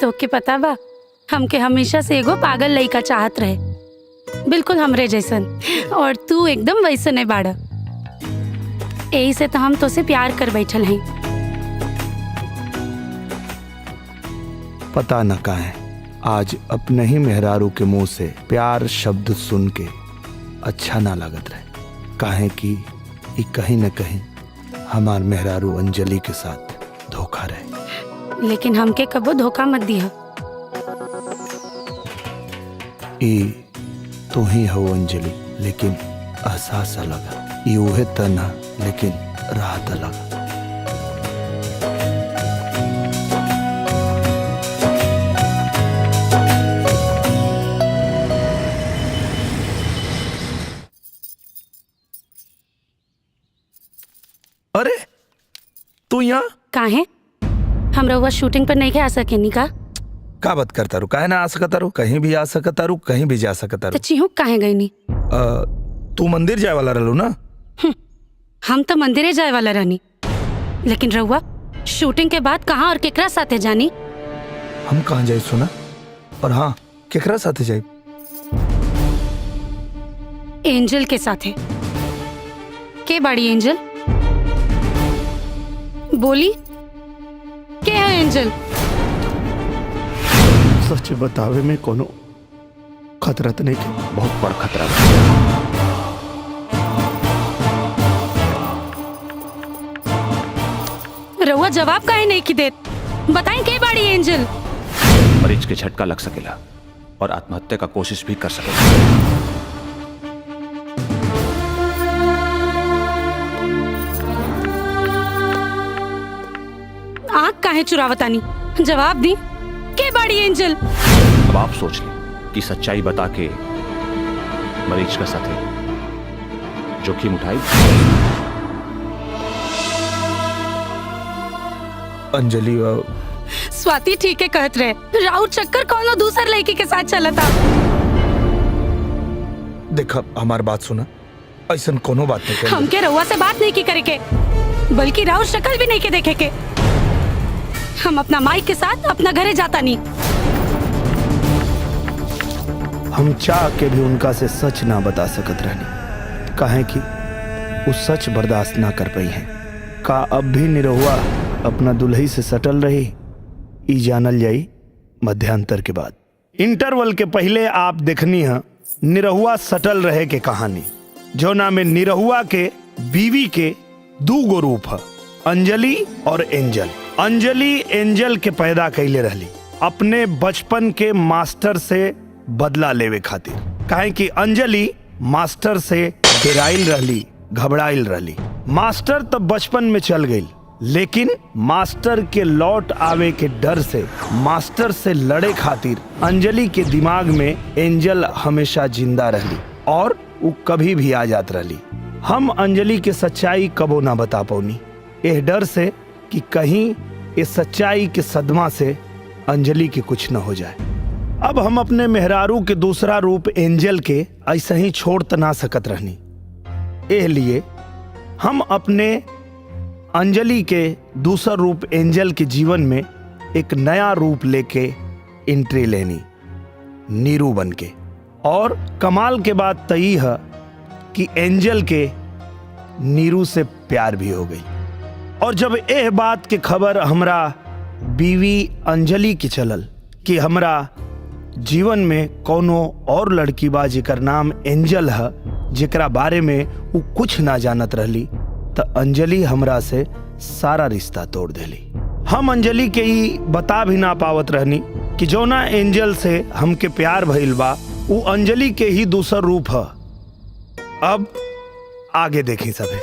तो के पता बा, हमके हमेशा से एगो पागल लइका चाहत रहे, बिल्कुल हमरे जैसन। और तू एकदम वैसन है बाड़ा, यही से तो हम तो से प्यार कर बैठल हैं। पता न काहे आज अपने ही मेहरारू के मुंह से प्यार शब्द सुन के अच्छा ना लागत रहे, काहे कि ई कहीं न कहीं हमार मेहरारू अंजलि के साथ धोखा रहे। लेकिन हमके कबो धोखा मत दिया। ई तू ही हो अंजलि, लेकिन एहसास अलग। ई उहे तना लेकिन राहत अलग। अरे तू यहाँ काहे? हम रउआ शूटिंग पर नहीं आ सकेनी का? का बात करता रू? काहे ना आ सकता रू? कहीं भी आ सकता रू, कहीं भी जा सकता तो रू। चिहुक काहे गई नी? तू मंदिर जाए वाला रहलू ना? हम तो मंदिरे जाए वाला रहनी, लेकिन रउआ शूटिंग के बाद कहाँ और केकरा साथे जानी? हम कहाँ जाए सुना? और हाँ, केकरा साथे जाए? एंजल के साथे। के बाड़ी एंजल? बोली के है एंजल? सच बतावे में कोनो खतरा तो नहीं के? बहुत बड़ा खतरा बा। रउआ जवाब काहे नहीं की देत? बताई के बाड़ी एंजल? मरीज के झटका लग सकेला और आत्महत्या का कोशिश भी कर सकेला। आँख काहे चुरावतानी? जवाब दी, के बाड़ी एंजल? अब आप सोच लें कि सच्चाई बता के मरीज का साथे जोखिम उठाई। अंजलि स्वाति ठीक है कहत रहे, राउत चक्कर कौनो दूसर लड़की के साथ चला था। देखा हमार बात सुना, ऐसा कोनो बात नहीं कर। हमके रउआ से बात नहीं की करे के, बल्कि राउत शक्ल भी नहीं के देखे के। हम अपना माई के साथ अपना घरे जाता नहीं। हम चाह के भी उनका से सच ना बता सकत रहनी, काहे कि वो सच बर्दाश्त ना कर पाई है। का अब भी निरहुआ अपना दुल्ही से सटल रही? ई जानल जाई मध्यांतर के बाद। इंटरवल के पहले आप देखनी है निरहुआ सटल रहे के कहानी, जो नाम में निरहुआ के बीवी के दू गो रूप है, अंजलि और एंजल। अंजलि एंजल के पैदा कैले रहली अपने बचपन के मास्टर से बदला लेवे खातिर, काहे कि अंजलि मास्टर से डेराइल रहली, घबराइल रहली। मास्टर तब बचपन में चल गई, लेकिन मास्टर के लौट आवे के डर से मास्टर से लड़े खातिर अंजलि के दिमाग में एंजल हमेशा जिंदा रहली और वो कभी भी आ जात रहली। हम अंजलि के सच्चाई कबो ना बता पौनी, एह डर से कि कहीं इस सच्चाई के सदमा से अंजलि के कुछ न हो जाए। अब हम अपने मेहरारू के दूसरा रूप एंजल के ऐसा ही छोड़ त ना सकत रहनी, एह लिए हम अपने अंजलि के दूसरा रूप एंजल के जीवन में एक नया रूप लेके एंट्री लेनी, नीरू बन के। और कमाल के बात तई है कि एंजल के नीरू से प्यार भी हो गई। और जब यह बात के खबर हमरा बीवी अंजलि की चलल कि हमरा जीवन में कोनो और लड़की बा जेकर नाम एंजल है, जेकरा बारे में वो कुछ ना जानत रहली, तो अंजलि हमरा से सारा रिश्ता तोड़ देली। हम अंजलि के ही बता भी ना पावत रहनी कि जो ना एंजल से हमके प्यार भइल बा वो अंजलि के ही दूसर रूप है। अब आगे देखी सबे।